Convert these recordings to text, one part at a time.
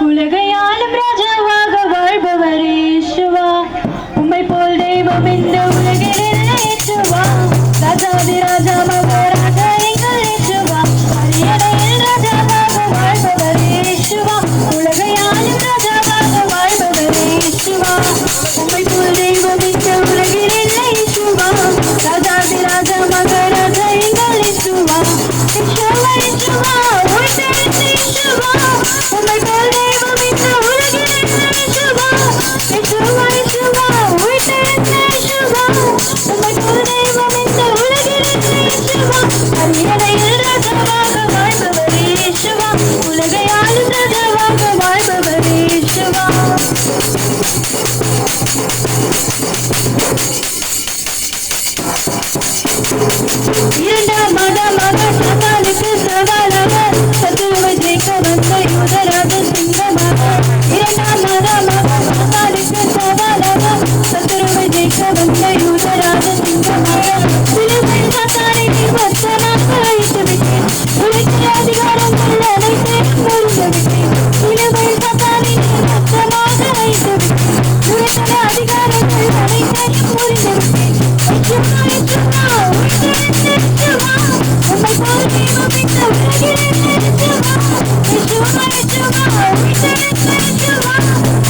உலகையாளும் ராஜாவாக வாழ்பவரே இயேசுவா, உம்மை போல் தெய்வம் இந்த உலகில் இல்லை இயேசுவா. ராஜாதி ராஜா மகாராஜா எங்கள் இயேசுவா, அரியணையில் ராஜாவாக வாழ்பவரே இயேசுவா, உலகையாளும் ராஜாவாக வாழ்பவரே இயேசுவா, உம்மை போல் தெய்வம் இந்த உலகில் இல்லை இயேசுவா. ராஜாதி ராஜா மகாராஜா எங்கள் இயேசுவா, இயேசுவா இயேசுவா உயிர்த்தெழுந்த இயேசுவா, உம்மை போல் தெய்வம் இந்த உலகில் இல்லை இயேசுவா. இயேசுவா இயேசுவா உயிர்த்தெழுந்த இயேசுவா, உம்மை போல் தெய்வம் இந்த உலகில் இல்லை இயேசுவா. அரியணையில் ராஜாவாக வாழ்பவரே இயேசுவா, உலகை ஆளும் ராஜாவாக வாழ்பவரே இயேசுவா. இரண்டாம் மதமாக சவாலுக்கு சவாலாக சத்துருவை ஜெயிக்க வந்த யூதராஜ சிங்கமாக. இரண்டாம் மதமாக சவாலுக்கு சவாலாக சத்துருவை ஜெயிக்க வந்த யூதராஜ சிங்கமாக. சிலுவை சாத்தானை நிர்வசமாக அழித்து விட்டேன், உலகில் அதிகாரங்கள் அனைத்தையும் முறிந்து விட்டேன். சிலுவை சாத்தானை நிர்வசமாக அழித்து விட்டேன், உலகில் அதிகாரங்கள் அனைத்தையும் முறிந்து விட்டேன். உம்மை போல் தெய்வம் இந்த உலகில் இல்லை இயேசுவா. இயேசுவா இயேசுவா உயிர்த்தெழுந்த இயேசுவா,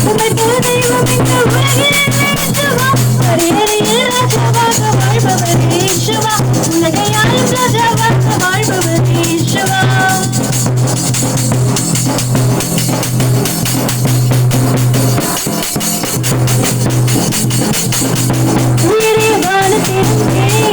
உம்மை போல் தெய்வம் இந்த உலகில் இல்லை இயேசுவா. அரியணையில் ராஜாவாக வாழ்பவரே இயேசுவா, உலகை ஆளும் ராஜாவாக வாழ்பவரே இயேசுவா. உயிரே வானத்திலும்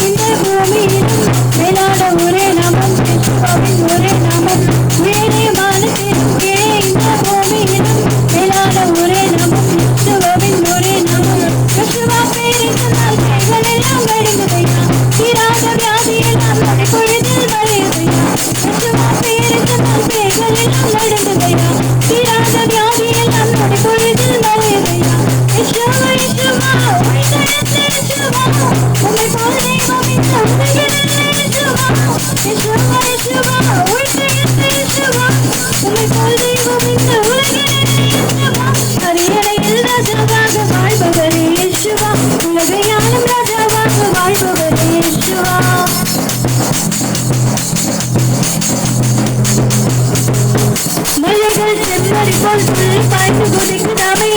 இந்த பூமியிலும் மேலான ஒரே நாமம் இயேசுவின் ஒரே நாமம். உயிரே வானத்திலும் இந்த பூமியிலும் மேலான ஒரே நாமம் இயேசுவின் ஒரே நாமம். இயேசுவா பேரை சொன்னால் கைகள் எல்லாம் நடுங்குதையா, தீராத வியாதி எல்லாம் நொடிப்பொழுதில் மறையுதையா. இயேசுவா பேரை சொன்னால் கைகள் எல்லாம் நடுங்குதையா, தீராத வியாதி எல்லாம் நொடிப்பொழுதில் மறையுதையா. இயேசுவா இயேசுவா உயிர்த்தெழுந்த இயேசுவா, உம்மை போல் தெய்வம் இந்த உலகில் இல்லை இயேசுவா. இயேசுவா இயேசுவா உயிர்த்தெழுந்த இயேசுவா, உம்மை போல் தெய்வம் இந்த உலகில் இல்லை இயேசுவா. அரியணையில் ராஜாவாக வாழ்பவரே இயேசுவா, உலகை ஆளும் ராஜாவாக வாழ்பவரே இயேசுவா. மலைகள் செம்மறி போல் துள்ளி பாய்ந்து குதிக்குதாமே,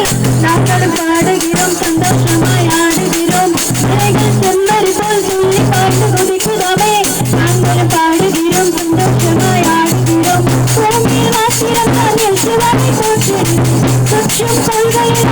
நாங்களும் பாடுகிறோம் சந்தோஷமாய் ஆடுகிறோம். மலைகள் செம்மறி போல் துள்ளி பாய்ந்து குதிக்குதாமே, நாங்களும் பாடுகிறோம் சந்தோஷமாய் ஆடுகிறோம். பூமியில் மாத்திரம் நான் இயேசுவை போற்றுகிறேன், சுற்றும் கொள்கையில்